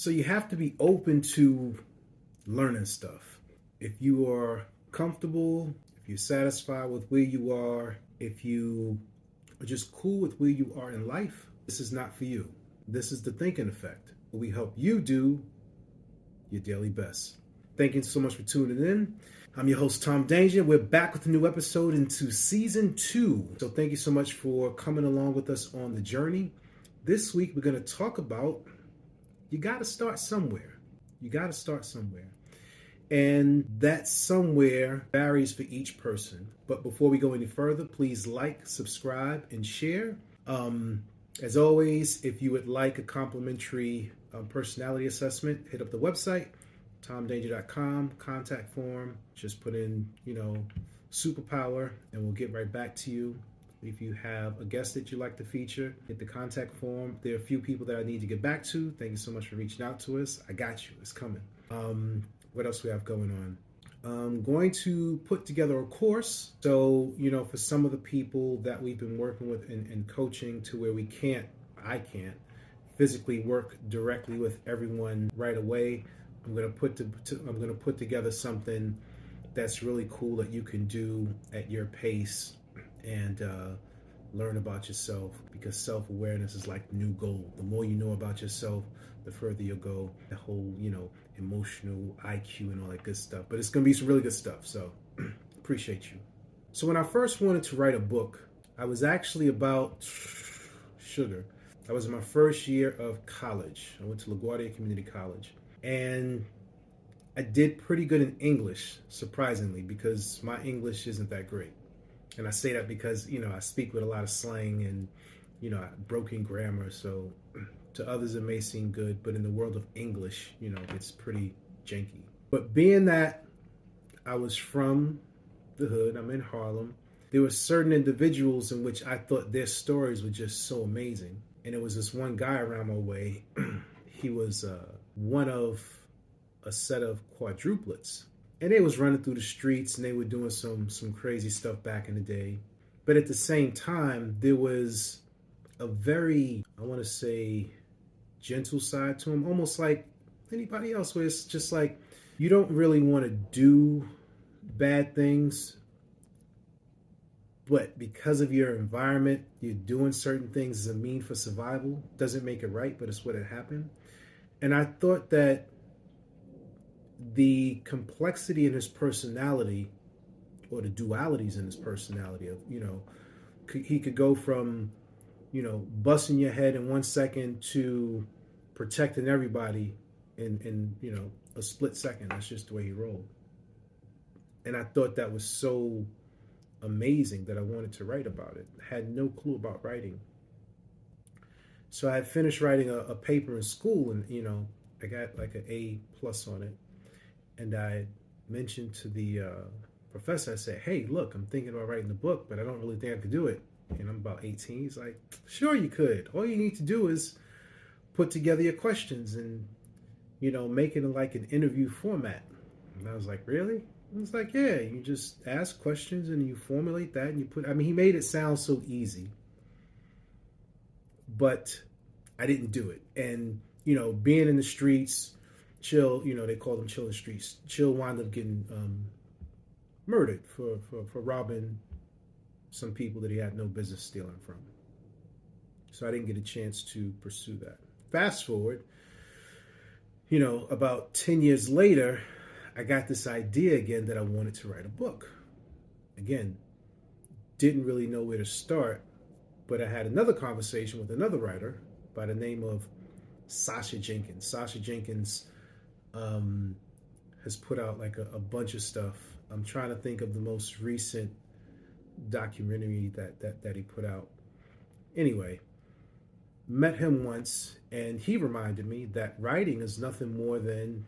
So you have to be open to learning stuff. If you are comfortable, if you're satisfied with where you are, if you are just cool with where you are in life, this is not for you. This is the thinking effect. We help you do your daily best. Thank you so much for tuning in. I'm your host, Tom Danger. We're back with a new episode into season 2. So thank you so much for coming along with us on the journey. This week, we're going to talk about you got to start somewhere. You got to start somewhere. And that somewhere varies for each person. But before we go any further, please like, subscribe, and share. As always, if you would like a complimentary personality assessment, hit up the website, tomdanger.com, contact form. Just put in, superpower, and we'll get right back to you. If you have a guest that you'd like to feature, hit the contact form. There are a few people that I need to get back to. Thank you so much for reaching out to us. I got you. It's coming. What else we have going on? I'm going to put together a course. So, for some of the people that we've been working with and coaching to where I can't physically work directly with everyone right away. I'm going to put together something that's really cool that you can do at your pace and learn about yourself, because self-awareness is like the new gold. The more you know about yourself, the further you'll go. The whole, emotional IQ and all that good stuff. But it's going to be some really good stuff. So appreciate you. So when I first wanted to write a book, I was actually about sugar. I was in my first year of college. I went to LaGuardia Community College. And I did pretty good in English, surprisingly, because my English isn't that great. And I say that because, I speak with a lot of slang and, broken grammar. So to others, it may seem good, but in the world of English, it's pretty janky. But being that I was from the hood, I'm in Harlem, there were certain individuals in which I thought their stories were just so amazing. And it was this one guy around my way. He was one of a set of quadruplets. And they was running through the streets and they were doing some crazy stuff back in the day. But at the same time, there was a very, I want to say, gentle side to him, almost like anybody else, where it's just like you don't really want to do bad things, but because of your environment, you're doing certain things as a mean for survival. Doesn't make it right, but it's what had happened. And I thought that the complexity in his personality, or the dualities in his personality of, he could go from, busting your head in 1 second to protecting everybody in a split second. That's just the way he rolled. And I thought that was so amazing that I wanted to write about it. I had no clue about writing. So I had finished writing a paper in school, and, I got like an A+ on it. And I mentioned to the professor, I said, hey, look, I'm thinking about writing a book, but I don't really think I could do it. And I'm about 18. He's like, sure you could. All you need to do is put together your questions and, make it like an interview format. And I was like, really? He was like, yeah, you just ask questions and you formulate that and you he made it sound so easy. But I didn't do it. And, being in the streets, Chill, they call them Chill in the streets. Chill wound up getting murdered for robbing some people that he had no business stealing from. So I didn't get a chance to pursue that. Fast forward, about 10 years later, I got this idea again that I wanted to write a book. Again, didn't really know where to start, but I had another conversation with another writer by the name of Sasha Jenkins. Sasha Jenkins has put out like a bunch of stuff. I'm trying to think of the most recent documentary that he put out. Anyway, met him once, and he reminded me that writing is nothing more than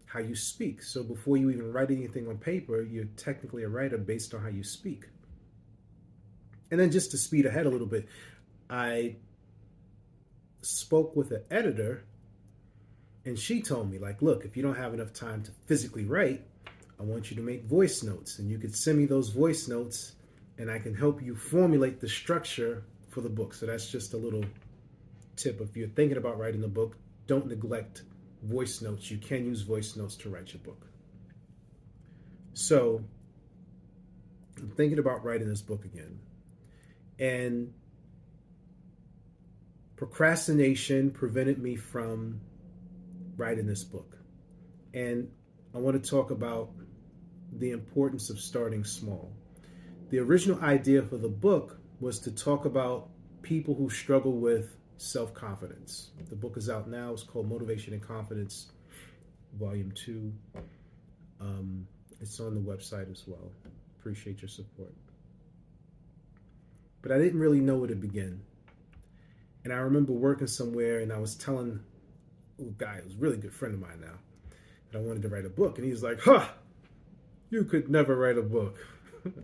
how you speak. So before you even write anything on paper, you're technically a writer based on how you speak. And then just to speed ahead a little bit, I spoke with an editor, and she told me, like, look, if you don't have enough time to physically write, I want you to make voice notes, and you could send me those voice notes, and I can help you formulate the structure for the book. So that's just a little tip. If you're thinking about writing a book, don't neglect voice notes. You can use voice notes to write your book. So I'm thinking about writing this book again. And procrastination prevented me from writing this book. And I want to talk about the importance of starting small. The original idea for the book was to talk about people who struggle with self-confidence. The book is out now. It's called Motivation and Confidence, Volume 2. It's on the website as well. Appreciate your support. But I didn't really know where to begin. And I remember working somewhere and I was telling a guy who's a really good friend of mine now that I wanted to write a book. And he was like, you could never write a book.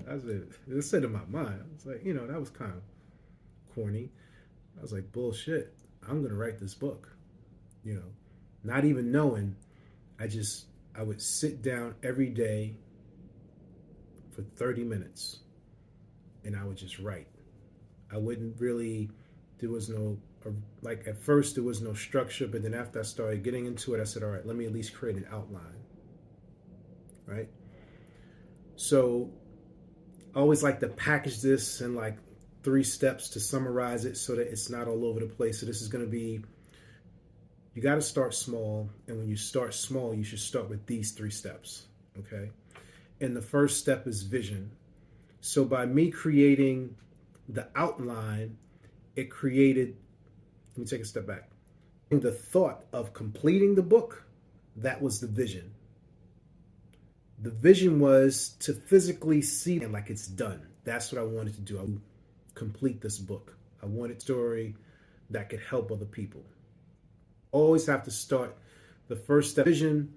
I said, it said in my mind. I was like, that was kind of corny. I was like, bullshit. I'm going to write this book. Not even knowing, I would sit down every day for 30 minutes and I would just write. I wouldn't really, at first there was no structure, but then after I started getting into it, I said, all right, let me at least create an outline, right? So I always like to package this in 3 steps to summarize it so that it's not all over the place. So this is going to be, you got to start small. And when you start small, you should start with these 3 steps, okay? And the first step is vision. So by me creating the outline, it created, let me take a step back. The thought of completing the book, that was the vision. The vision was to physically see it like it's done. That's what I wanted to do. I would complete this book. I wanted a story that could help other people. Always have to start the first step, vision.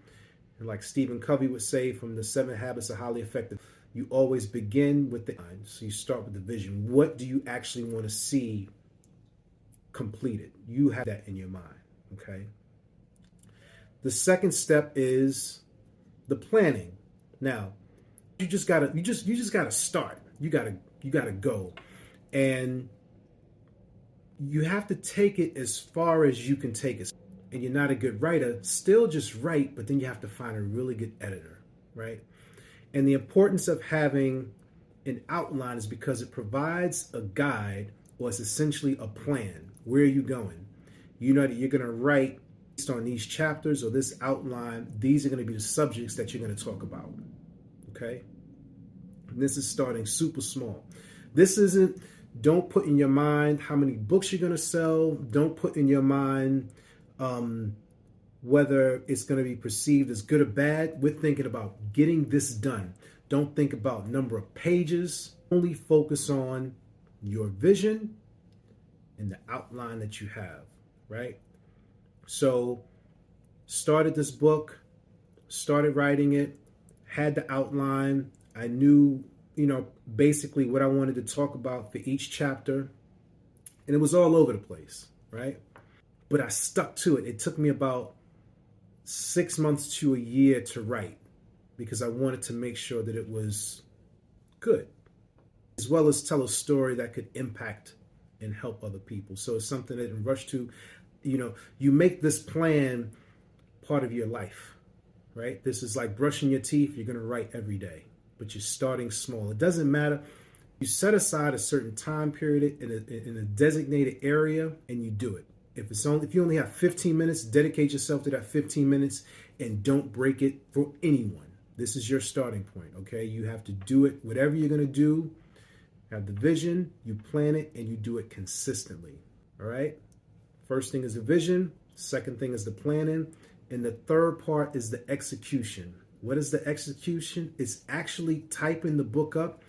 And like Stephen Covey would say from the 7 Habits of Highly Effective, you always begin with the mind. So you start with the vision. What do you actually want to see completed? You have that in your mind, okay? The second step is the planning. Now, you just gotta start. You gotta go. And you have to take it as far as you can take it. And you're not a good writer, still just write, but then you have to find a really good editor, right? And the importance of having an outline is because it provides a guide, or it's essentially a plan. Where are you going? You know that you're going to write based on these chapters or this outline. These are going to be the subjects that you're going to talk about, okay? And this is starting super small. This isn't, don't put in your mind how many books you're going to sell. Don't put in your mind whether it's going to be perceived as good or bad. We're thinking about getting this done. Don't think about number of pages. Only focus on your vision and the outline that you have, right? So started this book, started writing it, had the outline. I knew, basically what I wanted to talk about for each chapter. And it was all over the place, right? But I stuck to it. It took me about 6 months to a year to write because I wanted to make sure that it was good, as well as tell a story that could impact and help other people. So it's something that in rush to, you make this plan part of your life, right? This is like brushing your teeth. You're going to write every day, but you're starting small. It doesn't matter. You set aside a certain time period in a designated area and you do it. If you only have 15 minutes, dedicate yourself to that 15 minutes and don't break it for anyone. This is your starting point, okay? You have to do it, whatever you're going to do, have the vision, you plan it, and you do it consistently, all right? First thing is the vision. Second thing is the planning. And the third part is the execution. What is the execution? It's actually typing the book up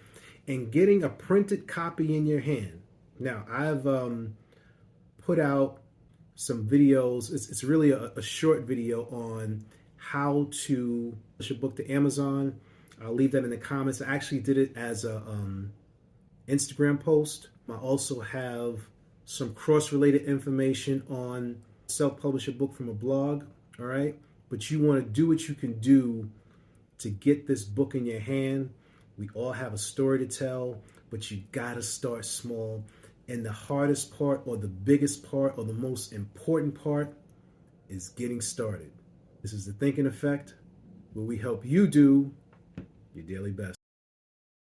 and getting a printed copy in your hand. Now, I've put out some videos. It's really a short video on how to push a book to Amazon. I'll leave that in the comments. I actually did it as a Instagram post. I also have some cross-related information on self-publish a book from a blog, all right? But you want to do what you can do to get this book in your hand. We all have a story to tell, but you got to start small. And the hardest part or the biggest part or the most important part is getting started. This is the Thinking Effect, where we help you do your daily best.